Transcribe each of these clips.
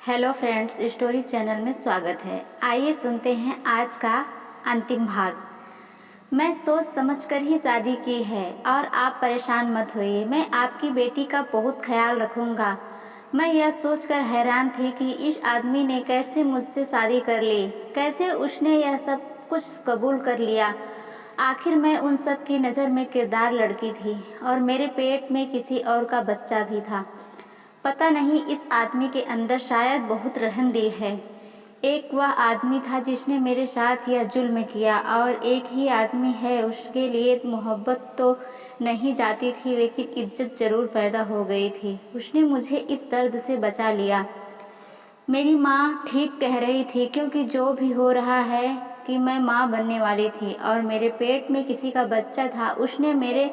Hello friends, story channel में स्वागत है। आइए सुनते हैं आज का अंतिम भाग। मैं सोच समझकर ही शादी की है और आप परेशान मत होइए। मैं आपकी बेटी का बहुत ख्याल रखूंगा। मैं यह सोचकर हैरान थी कि इस आदमी ने कैसे मुझसे शादी कर ली, कैसे उसने यह सब कुछ कबूल कर लिया। आखिर मैं उन सब की नज़र में किरदार लड़की थी और मेरे पेट में किसी और का बच्चा भी था। पता नहीं, इस आदमी के अंदर शायद बहुत रहम दिल है। एक वह आदमी था जिसने मेरे साथ यह जुल्म किया और एक ही आदमी है, उसके लिए मोहब्बत तो नहीं जाती थी लेकिन इज्जत ज़रूर पैदा हो गई थी। उसने मुझे इस दर्द से बचा लिया। मेरी माँ ठीक कह रही थी, क्योंकि जो भी हो रहा है कि मैं माँ बनने वाली थी और मेरे पेट में किसी का बच्चा था। उसने मेरे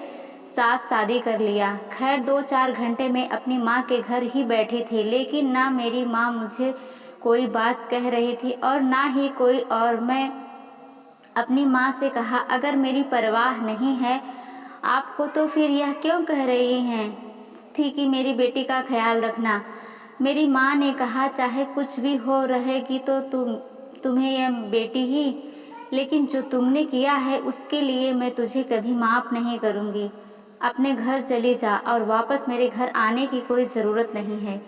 साथ शादी कर लिया। खैर 2-4 घंटे में अपनी माँ के घर ही बैठी थी, लेकिन ना मेरी माँ मुझे कोई बात कह रही थी और ना ही कोई और। मैं अपनी माँ से कहा, अगर मेरी परवाह नहीं है आपको तो फिर यह क्यों कह रही हैं थी कि मेरी बेटी का ख्याल रखना। मेरी माँ ने कहा, चाहे कुछ भी हो रहेगी तो तुम्हें यह बेटी ही, लेकिन जो तुमने किया है उसके लिए मैं तुझे कभी माफ़ नहीं करूँगी। अपने घर चली जा और वापस मेरे घर आने की कोई ज़रूरत नहीं है।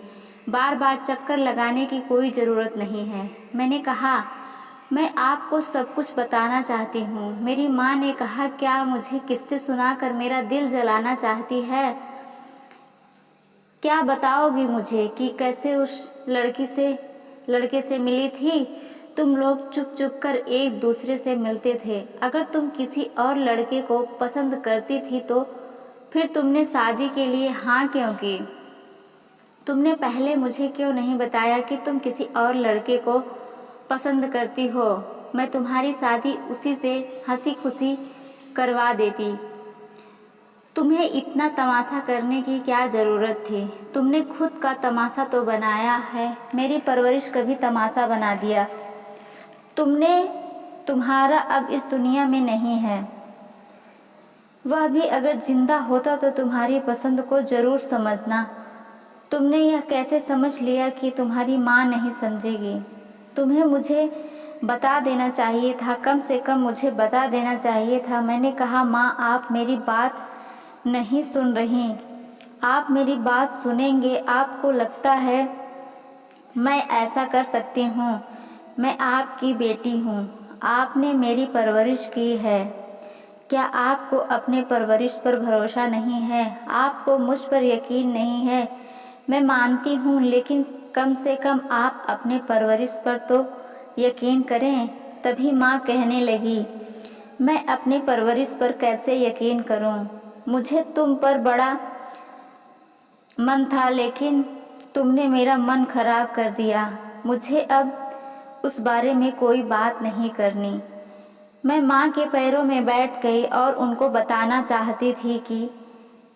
बार बार चक्कर लगाने की कोई ज़रूरत नहीं है। मैंने कहा, मैं आपको सब कुछ बताना चाहती हूँ। मेरी माँ ने कहा, क्या मुझे किस्से सुनाकर मेरा दिल जलाना चाहती है? क्या बताओगी मुझे कि कैसे उस लड़के से मिली थी? तुम लोग चुप चुप कर एक दूसरे से मिलते थे। अगर तुम किसी और लड़के को पसंद करती थी तो फिर तुमने शादी के लिए हाँ क्यों की? तुमने पहले मुझे क्यों नहीं बताया कि तुम किसी और लड़के को पसंद करती हो? मैं तुम्हारी शादी उसी से हंसी खुशी करवा देती। तुम्हें इतना तमाशा करने की क्या ज़रूरत थी? तुमने खुद का तमाशा तो बनाया है, मेरी परवरिश कभी तमाशा बना दिया। तुम्हारा अब इस दुनिया में नहीं है। वह भी अगर जिंदा होता तो तुम्हारी पसंद को ज़रूर समझना। तुमने यह कैसे समझ लिया कि तुम्हारी माँ नहीं समझेगी? तुम्हें मुझे बता देना चाहिए था, कम से कम मुझे बता देना चाहिए था। मैंने कहा, माँ आप मेरी बात नहीं सुन रही। आप मेरी बात सुनेंगे। आपको लगता है मैं ऐसा कर सकती हूँ? मैं आपकी बेटी हूँ, आपने मेरी परवरिश की है। क्या आपको अपने परवरिश पर भरोसा नहीं है? आपको मुझ पर यकीन नहीं है? मैं मानती हूँ, लेकिन कम से कम आप अपने परवरिश पर तो यकीन करें। तभी माँ कहने लगी, मैं अपने परवरिश पर कैसे यकीन करूँ? मुझे तुम पर बड़ा मन था, लेकिन तुमने मेरा मन खराब कर दिया। मुझे अब उस बारे में कोई बात नहीं करनी। मैं माँ के पैरों में बैठ गई और उनको बताना चाहती थी कि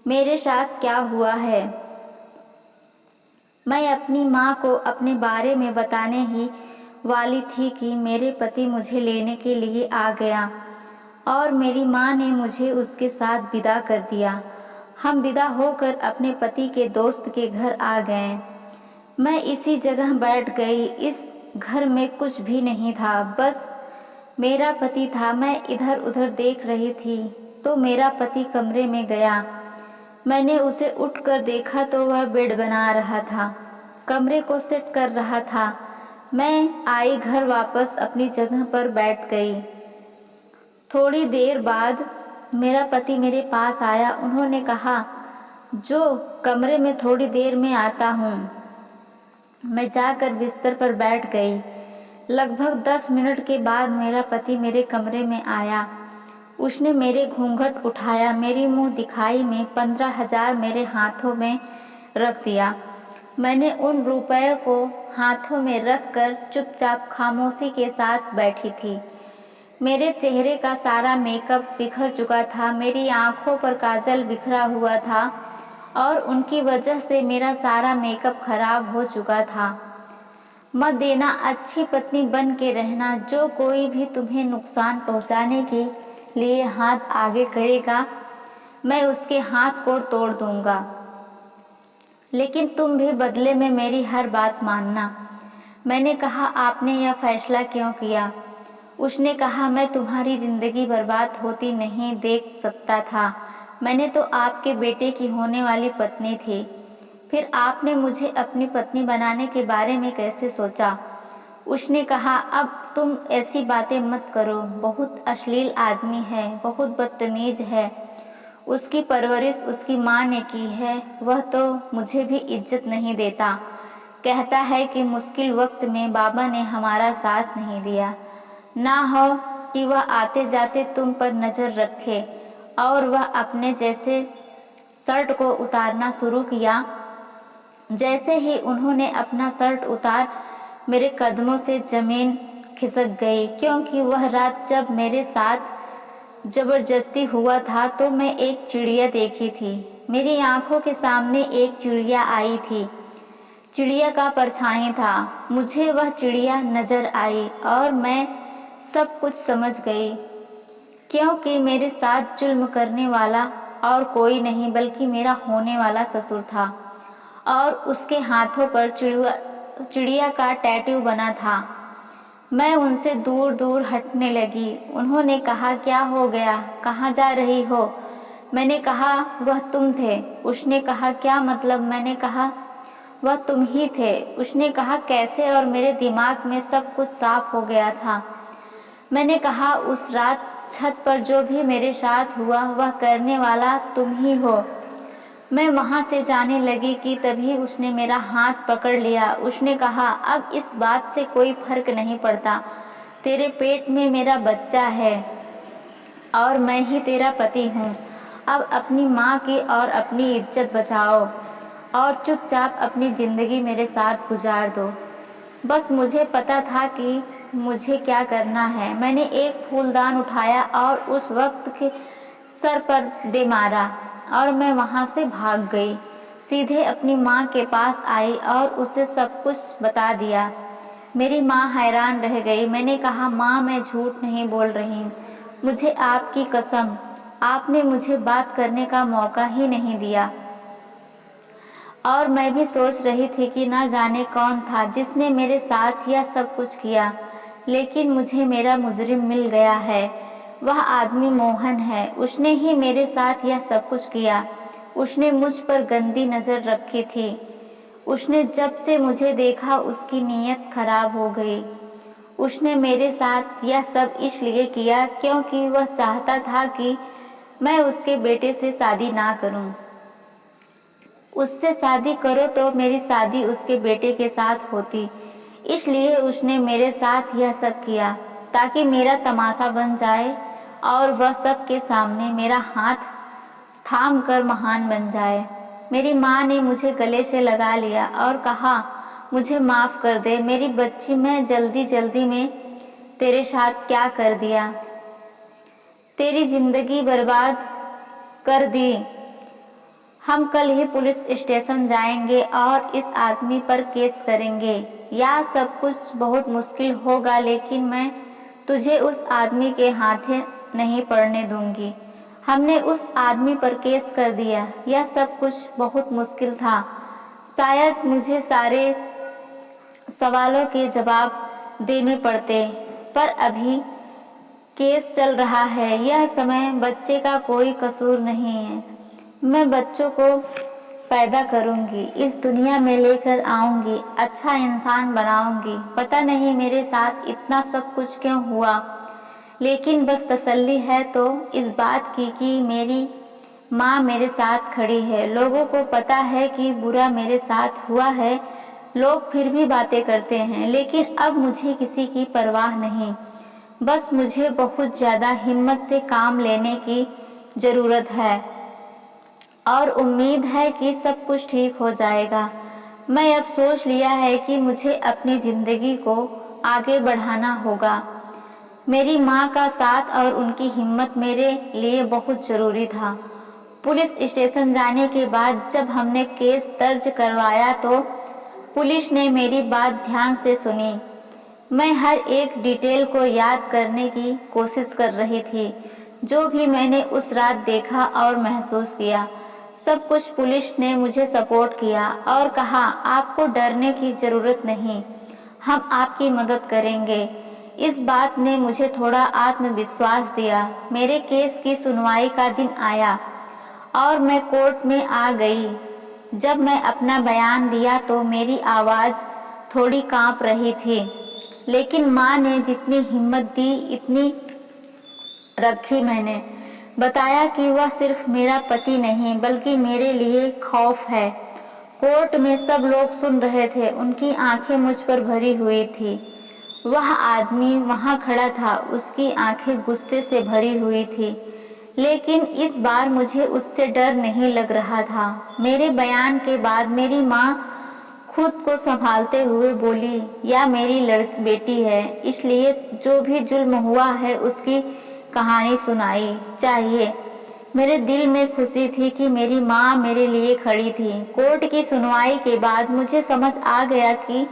मेरे साथ क्या हुआ है। मैं अपनी माँ को अपने बारे में बताने ही वाली थी कि मेरे पति मुझे लेने के लिए आ गया और मेरी माँ ने मुझे उसके साथ विदा कर दिया। हम विदा होकर अपने पति के दोस्त के घर आ गए। मैं इसी जगह बैठ गई। इस घर में कुछ भी नहीं था, बस मेरा पति था। मैं इधर उधर देख रही थी तो मेरा पति कमरे में गया। मैंने उसे उठकर देखा तो वह बेड बना रहा था, कमरे को सेट कर रहा था। मैं आई घर वापस अपनी जगह पर बैठ गई। थोड़ी देर बाद मेरा पति मेरे पास आया। उन्होंने कहा, जो कमरे में थोड़ी देर में आता हूँ। मैं जाकर बिस्तर पर बैठ गई। लगभग 10 मिनट के बाद मेरा पति मेरे कमरे में आया। उसने मेरे घूंघट उठाया, मेरी मुंह दिखाई में 15,000 मेरे हाथों में रख दिया। मैंने उन रुपयों को हाथों में रखकर चुपचाप खामोशी के साथ बैठी थी। मेरे चेहरे का सारा मेकअप बिखर चुका था, मेरी आंखों पर काजल बिखरा हुआ था और उनकी वजह से मेरा सारा मेकअप खराब हो चुका था। मत देना, अच्छी पत्नी बन के रहना। जो कोई भी तुम्हें नुकसान पहुंचाने के लिए हाथ आगे करेगा, मैं उसके हाथ को तोड़ दूंगा। लेकिन तुम भी बदले में मेरी हर बात मानना। मैंने कहा, आपने यह फैसला क्यों किया? उसने कहा, मैं तुम्हारी ज़िंदगी बर्बाद होती नहीं देख सकता था। मैंने तो आपके बेटे की होने वाली पत्नी थी। फिर आपने मुझे अपनी पत्नी बनाने के बारे में कैसे सोचा? उसने कहा, अब तुम ऐसी बातें मत करो। बहुत अश्लील आदमी है, बहुत बदतमीज है। उसकी परवरिश उसकी माँ ने की है। वह तो मुझे भी इज्जत नहीं देता। कहता है कि मुश्किल वक्त में बाबा ने हमारा साथ नहीं दिया। ना हो कि वह आते जाते तुम पर नज़र रखे। और वह अपने जैसे शर्ट को उतारना शुरू किया। जैसे ही उन्होंने अपना शर्ट उतार, मेरे कदमों से ज़मीन खिसक गई, क्योंकि वह रात जब मेरे साथ ज़बरदस्ती हुआ था तो मैं एक चिड़िया देखी थी। मेरी आंखों के सामने एक चिड़िया आई थी। चिड़िया का परछाई था। मुझे वह चिड़िया नज़र आई और मैं सब कुछ समझ गई, क्योंकि मेरे साथ जुल्म करने वाला और कोई नहीं बल्कि मेरा होने वाला ससुर था। और उसके हाथों पर चिड़िया का टैटू बना था। मैं उनसे दूर दूर हटने लगी। उन्होंने कहा, क्या हो गया, कहाँ जा रही हो? मैंने कहा, वह तुम थे। उसने कहा, क्या मतलब? मैंने कहा, वह तुम ही थे। उसने कहा, कैसे? और मेरे दिमाग में सब कुछ साफ हो गया था। मैंने कहा, उस रात छत पर जो भी मेरे साथ हुआ वह करने वाला तुम ही हो। मैं वहाँ से जाने लगी कि तभी उसने मेरा हाथ पकड़ लिया। उसने कहा, अब इस बात से कोई फर्क नहीं पड़ता। तेरे पेट में मेरा बच्चा है और मैं ही तेरा पति हूँ। अब अपनी माँ की और अपनी इज्जत बचाओ और चुपचाप अपनी ज़िंदगी मेरे साथ गुजार दो। बस मुझे पता था कि मुझे क्या करना है। मैंने एक फूलदान उठाया और उस वक्त के सर पर दे मारा और मैं वहाँ से भाग गई। सीधे अपनी माँ के पास आई और उसे सब कुछ बता दिया। मेरी माँ हैरान रह गई। मैंने कहा, माँ, मैं झूठ नहीं बोल रही। मुझे आपकी कसम, आपने मुझे बात करने का मौका ही नहीं दिया। और मैं भी सोच रही थी कि ना जाने कौन था जिसने मेरे साथ यह सब कुछ किया, लेकिन मुझे मेरा मुजरिम मिल गया है। वह आदमी मोहन है। उसने ही मेरे साथ यह सब कुछ किया। उसने मुझ पर गंदी नज़र रखी थी। उसने जब से मुझे देखा उसकी नीयत खराब हो गई। उसने मेरे साथ यह सब इसलिए किया क्योंकि वह चाहता था कि मैं उसके बेटे से शादी ना करूं। उससे शादी करो तो मेरी शादी उसके बेटे के साथ होती। इसलिए उसने मेरे साथ यह सब किया ताकि मेरा तमाशा बन जाए और वह सबके सामने मेरा हाथ थाम कर महान बन जाए। मेरी माँ ने मुझे गले से लगा लिया और कहा, मुझे माफ़ कर दे मेरी बच्ची, मैं जल्दी जल्दी में तेरे साथ क्या कर दिया, तेरी ज़िंदगी बर्बाद कर दी। हम कल ही पुलिस स्टेशन जाएंगे और इस आदमी पर केस करेंगे। यह सब कुछ बहुत मुश्किल होगा, लेकिन मैं तुझे उस आदमी के हाथे नहीं पड़ने दूंगी। हमने उस आदमी पर केस कर दिया। यह सब कुछ बहुत मुश्किल था। शायद मुझे सारे सवालों के जवाब देने पड़ते, पर अभी केस चल रहा है। यह समय बच्चे का कोई कसूर नहीं है। मैं बच्चों को पैदा करूंगी, इस दुनिया में लेकर आऊंगी, अच्छा इंसान बनाऊंगी। पता नहीं मेरे साथ इतना सब कुछ क्यों हुआ, लेकिन बस तसल्ली है तो इस बात की कि मेरी माँ मेरे साथ खड़ी है। लोगों को पता है कि बुरा मेरे साथ हुआ है, लोग फिर भी बातें करते हैं, लेकिन अब मुझे किसी की परवाह नहीं। बस मुझे बहुत ज़्यादा हिम्मत से काम लेने की ज़रूरत है और उम्मीद है कि सब कुछ ठीक हो जाएगा। मैं अब सोच लिया है कि मुझे अपनी ज़िंदगी को आगे बढ़ाना होगा। मेरी माँ का साथ और उनकी हिम्मत मेरे लिए बहुत ज़रूरी था। पुलिस स्टेशन जाने के बाद जब हमने केस दर्ज करवाया तो पुलिस ने मेरी बात ध्यान से सुनी। मैं हर एक डिटेल को याद करने की कोशिश कर रही थी, जो भी मैंने उस रात देखा और महसूस किया। सब कुछ पुलिस ने मुझे सपोर्ट किया और कहा, आपको डरने की ज़रूरत नहीं, हम आपकी मदद करेंगे। इस बात ने मुझे थोड़ा आत्मविश्वास दिया। मेरे केस की सुनवाई का दिन आया और मैं कोर्ट में आ गई। जब मैं अपना बयान दिया तो मेरी आवाज़ थोड़ी कांप रही थी, लेकिन माँ ने जितनी हिम्मत दी इतनी रखी। मैंने बताया कि वह सिर्फ मेरा पति नहीं बल्कि मेरे लिए खौफ है। कोर्ट में सब लोग सुन रहे थे, उनकी आंखें मुझ पर भरी हुई थी। वह आदमी वहां खड़ा था, उसकी आंखें गुस्से से भरी हुई थी, लेकिन इस बार मुझे उससे डर नहीं लग रहा था। मेरे बयान के बाद मेरी माँ खुद को संभालते हुए बोली, या मेरी बेटी है, इसलिए जो भी जुल्म हुआ है उसकी कहानी सुनाई चाहिए। मेरे दिल में खुशी थी कि मेरी माँ मेरे लिए खड़ी थी। कोर्ट की सुनवाई के बाद मुझे समझ आ गया कि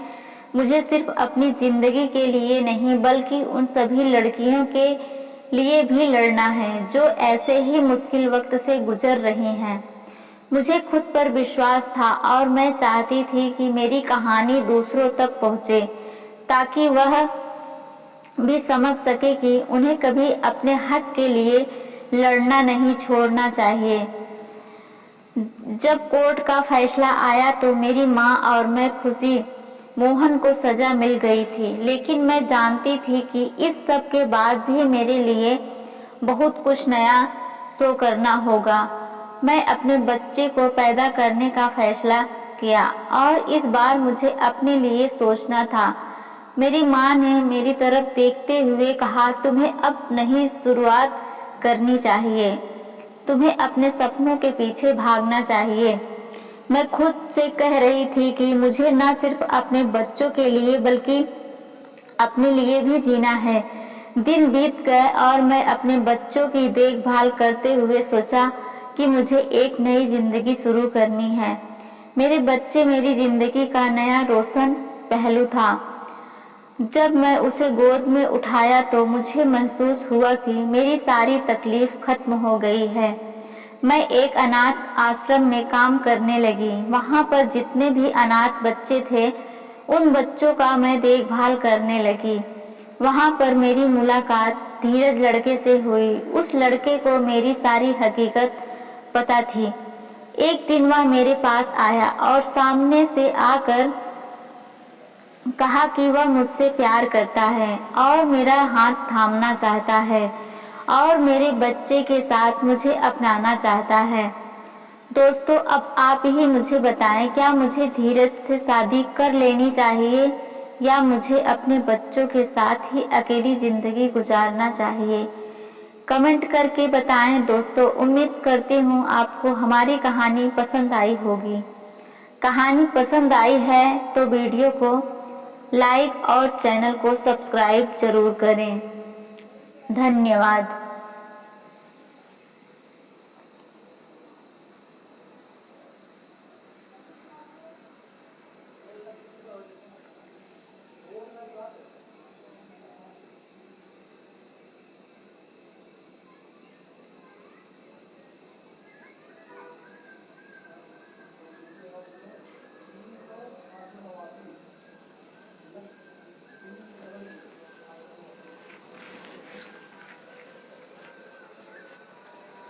मुझे सिर्फ अपनी जिंदगी के लिए नहीं बल्कि उन सभी लड़कियों के लिए भी लड़ना है जो ऐसे ही मुश्किल वक्त से गुजर रही हैं। मुझे खुद पर विश्वास था और मैं चाहती थी कि मेरी कहानी दूसरों तक पहुंचे, ताकि वह भी समझ सके कि उन्हें कभी अपने हक के लिए लड़ना नहीं छोड़ना चाहिए। जब कोर्ट का फैसला आया तो मेरी माँ और मैं खुशी मोहन को सजा मिल गई थी, लेकिन मैं जानती थी कि इस सब के बाद भी मेरे लिए बहुत कुछ नया शो करना होगा। मैं अपने बच्चे को पैदा करने का फैसला किया और इस बार मुझे अपने लिए सोचना था। मेरी माँ ने मेरी तरफ देखते हुए कहा, तुम्हें अब नहीं शुरुआत करनी चाहिए, तुम्हें अपने सपनों के पीछे भागना चाहिए। मैं खुद से कह रही थी कि मुझे न सिर्फ अपने बच्चों के लिए बल्कि अपने लिए भी जीना है। दिन बीत गए और मैं अपने बच्चों की देखभाल करते हुए सोचा कि मुझे एक नई जिंदगी शुरू करनी है। मेरे बच्चे मेरी जिंदगी का नया रोशन पहलू था। जब मैं उसे गोद में उठाया तो मुझे महसूस हुआ कि मेरी सारी तकलीफ खत्म हो गई है। मैं एक अनाथ आश्रम में काम करने लगी। वहां पर जितने भी अनाथ बच्चे थे उन बच्चों का मैं देखभाल करने लगी। वहां पर मेरी मुलाकात धीरज लड़के से हुई। उस लड़के को मेरी सारी हकीकत पता थी। एक दिन वह मेरे पास आया और सामने से आकर कहा कि वह मुझसे प्यार करता है और मेरा हाथ थामना चाहता है और मेरे बच्चे के साथ मुझे अपनाना चाहता है। दोस्तों, अब आप ही मुझे बताएं, क्या मुझे धीरज से शादी कर लेनी चाहिए या मुझे अपने बच्चों के साथ ही अकेली जिंदगी गुजारना चाहिए? कमेंट करके बताएं दोस्तों। उम्मीद करती हूँ आपको हमारी कहानी पसंद आई होगी। कहानी पसंद आई है तो वीडियो को लाइक और चैनल को सब्सक्राइब जरूर करें। धन्यवाद।